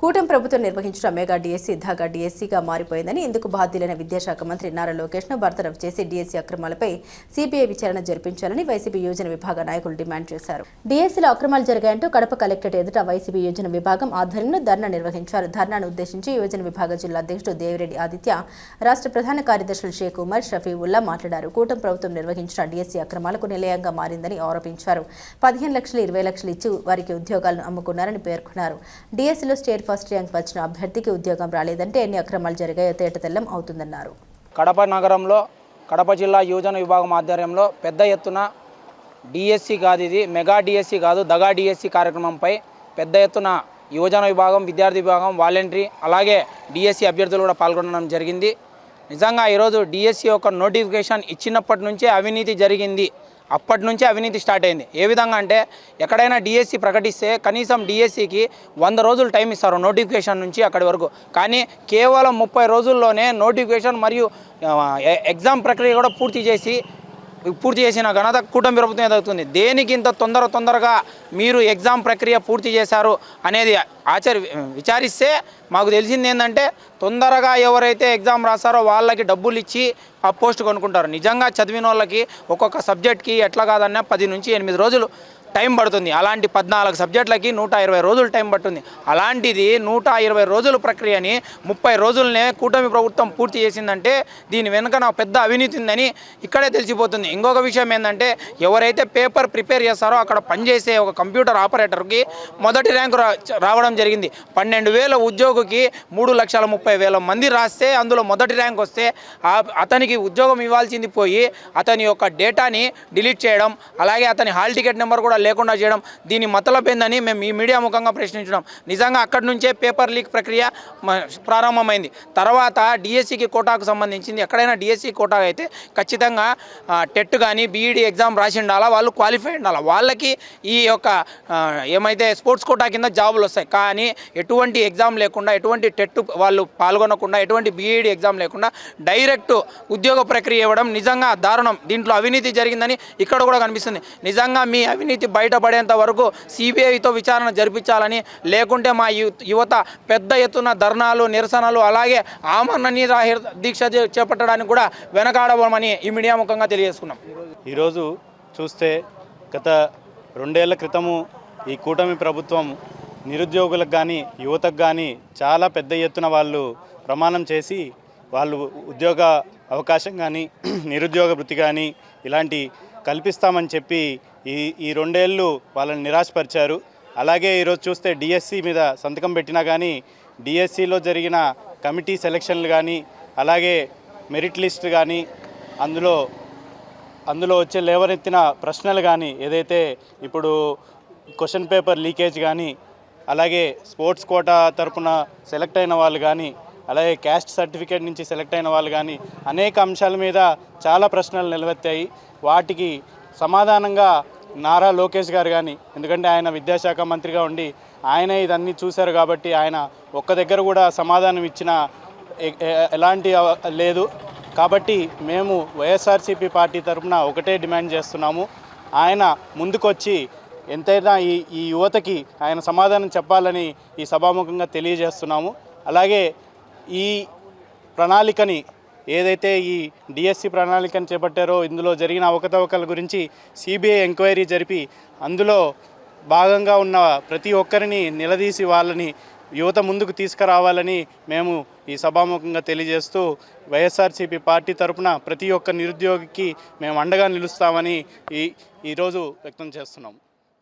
కూటమి ప్రభుత్వం నిర్వహించిన మెగా డిఎస్సీ ధాగా డిఎస్సీగా మారిపోయిందని ఇందుకు బాధ్యులైన విద్యాశాఖ మంత్రి నారా లోకేష్ను బర్తరఫ్ చేసి డిఎస్సీ అక్రమాలపై సిబిఐ విచారణ జరిపించాలని వైసీపీ యోజన విభాగ నాయకులు డిమాండ్ చేశారు. డిఎస్సీలో అక్రమాలు జరిగాయంటూ కడప కలెక్టరేట్ ఎదుట వైసీపీ యోజన విభాగం ఆధ్వర్యంలో ధర్నా నిర్వహించారు. ధర్నాను ఉద్దేశించి యోజన విభాగ జిల్లా అధ్యక్షుడు దేవిరెడ్డి ఆదిత్య, రాష్ట్ర ప్రధాన కార్యదర్శులు షేక్ ఉమర్, షఫీవుల్లా మాట్లాడారు. కూటమి ప్రభుత్వం నిర్వహించిన డిఎస్సీ అక్రమాలకు నిలయంగా మారిందని ఆరోపించారు. 15 లక్షలు 20 లక్షలు ఇచ్చి వారికి ఉద్యోగాలను అమ్ముకున్నారని పేర్కొన్నారు. డిఎస్సీలో స్టేట్ ఫస్ట్ ర్యాంక్ వచ్చిన అభ్యర్థికి ఉద్యోగం రాలేదంటే ఎన్ని అక్రమాలు జరిగాయో తేటతెల్లం అవుతుందన్నారు. కడప నగరంలో కడప జిల్లా యోజన విభాగం ఆధ్వర్యంలో పెద్ద ఎత్తున డిఎస్సీ కాదు, ఇది మెగా డిఎస్సీ కాదు, దగా డిఎస్సీ కార్యక్రమంపై పెద్ద ఎత్తున యువజన విభాగం, విద్యార్థి విభాగం, వాలంటరీ అలాగే డిఎస్సీ అభ్యర్థులు కూడా పాల్గొనడం జరిగింది. నిజంగా ఈరోజు డిఎస్సీ యొక్క నోటిఫికేషన్ ఇచ్చినప్పటి నుంచే అవినీతి జరిగింది. అప్పటి నుంచే అవినీతి స్టార్ట్ అయింది. ఏ విధంగా అంటే ఎక్కడైనా డిఎస్సీ ప్రకటిస్తే కనీసం డిఎస్సీకి 100 రోజులు టైం ఇస్తారు నోటిఫికేషన్ నుంచి అక్కడి వరకు. కానీ కేవలం 30 రోజుల్లోనే నోటిఫికేషన్ మరియు ఎగ్జామ్ ప్రక్రియ కూడా పూర్తి చేసిన ఘనత కూటమి ప్రభుత్వం ఎదుగుతుంది. దేనికి ఇంత తొందరగా మీరు ఎగ్జామ్ ప్రక్రియ పూర్తి చేశారు అనేది విచారిస్తే మాకు తెలిసింది ఏంటంటే తొందరగా ఎవరైతే ఎగ్జామ్ రాస్తారో వాళ్ళకి డబ్బులు ఇచ్చి ఆ పోస్ట్ కొనుక్కుంటారు. నిజంగా చదివిన వాళ్ళకి ఒక్కొక్క సబ్జెక్ట్కి ఎట్లా కాదన్నా 10 నుంచి 8 రోజులు టైం పడుతుంది. అలాంటి 14 సబ్జెక్టులకి 120 రోజులు టైం పడుతుంది. అలాంటిది 120 రోజుల ప్రక్రియని 30 రోజులనే కూటమి ప్రభుత్వం పూర్తి చేసిందంటే దీని వెనుక నా పెద్ద అవినీతి ఉందని ఇక్కడే తెలిసిపోతుంది. ఇంకొక విషయం ఏంటంటే ఎవరైతే పేపర్ ప్రిపేర్ చేస్తారో అక్కడ పనిచేసే ఒక కంప్యూటర్ ఆపరేటర్కి మొదటి ర్యాంకు రావడం జరిగింది. 12,000 ఉద్యోగికి 3,30,000 మంది రాస్తే అందులో మొదటి ర్యాంక్ వస్తే అతనికి ఉద్యోగం ఇవ్వాల్సింది పోయి అతని యొక్క డేటాని డిలీట్ చేయడం, అలాగే అతని హాల్ టికెట్ నెంబర్ కూడా లేకుండా చేయడం, దీని మతలబ్ ఏందని మేము ఈ మీడియా ముఖంగా ప్రశ్నించడం. నిజంగా అక్కడి నుంచే పేపర్ లీక్ ప్రక్రియ ప్రారంభమైంది. తర్వాత డిఎస్సికి కోటాకు సంబంధించింది ఎక్కడైనా డిఎస్సి కోటా అయితే ఖచ్చితంగా టెట్ కానీ బీఈడి ఎగ్జామ్ రాసి ఉండాలా, వాళ్ళు క్వాలిఫై ఉండాలా, వాళ్ళకి ఈ యొక్క ఏమైతే స్పోర్ట్స్ కోటా కింద జాబులు వస్తాయి. కానీ ఎటువంటి ఎగ్జామ్ లేకుండా, ఎటువంటి టెట్ వాళ్ళు పాల్గొనకుండా, ఎటువంటి బీఈడి ఎగ్జామ్ లేకుండా డైరెక్ట్ ఉద్యోగ ప్రక్రియ ఇవ్వడం నిజంగా దారుణం. దీంట్లో అవినీతి జరిగిందని ఇక్కడ కూడా కనిపిస్తుంది. నిజంగా మీ అవినీతి బయటపడేంత వరకు సిబిఐతో విచారణ జరిపించాలని, లేకుంటే మా యువత పెద్ద ఎత్తున ధర్నాలు, నిరసనలు అలాగే ఆమరణ నిరాహార దీక్ష చేపట్టడానికి కూడా వెనకాడబోమని ఈ మీడియా ముఖంగా తెలియజేసుకున్నాం. ఈరోజు చూస్తే గత 2 ఏళ్ల క్రితము ఈ కూటమి ప్రభుత్వం నిరుద్యోగులకు కానీ యువతకు కానీ చాలా పెద్ద ఎత్తున వాళ్ళు ప్రమాణం చేసి వాళ్ళు ఉద్యోగ అవకాశం కానీ నిరుద్యోగ వృత్తి కానీ ఇలాంటి కల్పిస్తామని చెప్పి ఈ 2 ఏళ్ళు వాళ్ళని నిరాశపరిచారు. అలాగే ఈరోజు చూస్తే డిఎస్సి మీద సంతకం పెట్టినా కానీ డిఎస్సిలో జరిగిన కమిటీ సెలక్షన్లు కానీ అలాగే మెరిట్ లిస్ట్ కానీ అందులో వచ్చే లేవనెత్తిన ప్రశ్నలు కానీ ఏదైతే ఇప్పుడు క్వశ్చన్ పేపర్ లీకేజ్ కానీ అలాగే స్పోర్ట్స్ కోటా తరపున సెలెక్ట్ అయిన వాళ్ళు కానీ అలాగే క్యాస్ట్ సర్టిఫికేట్ నుంచి సెలెక్ట్ అయిన వాళ్ళు కానీ అనేక అంశాల మీద చాలా ప్రశ్నలు నిలవెత్తాయి. వాటికి సమాధానంగా నారా లోకేష్ గారు కానీ, ఎందుకంటే ఆయన విద్యాశాఖ మంత్రిగా ఉండి ఆయన ఇదన్నీ చూశారు కాబట్టి ఆయన ఒక్క దగ్గర కూడా సమాధానం ఇచ్చిన ఎలాంటి లేదు. కాబట్టి మేము వైఎస్ఆర్సీపీ పార్టీ తరఫున ఒకటే డిమాండ్ చేస్తున్నాము, ఆయన ముందుకొచ్చి ఎంతైనా ఈ యువతకి ఆయన సమాధానం చెప్పాలని ఈ సభాముఖంగా తెలియజేస్తున్నాము. అలాగే ఈ ప్రణాళికని ఏదైతే ఈ డిఎస్సి ప్రణాళికను చేపట్టారో ఇందులో జరిగిన అవకతవకల గురించి సిబిఐ ఎంక్వైరీ జరిపి అందులో భాగంగా ఉన్న ప్రతి ఒక్కరిని నిలదీసి వాళ్ళని యువత ముందుకు తీసుకురావాలని మేము ఈ సభాముఖంగా తెలియజేస్తూ వైఎస్ఆర్సీపీ పార్టీ తరఫున ప్రతి ఒక్క నిరుద్యోగికి మేము అండగా నిలుస్తామని ఈరోజు వ్యక్తం చేస్తున్నాము.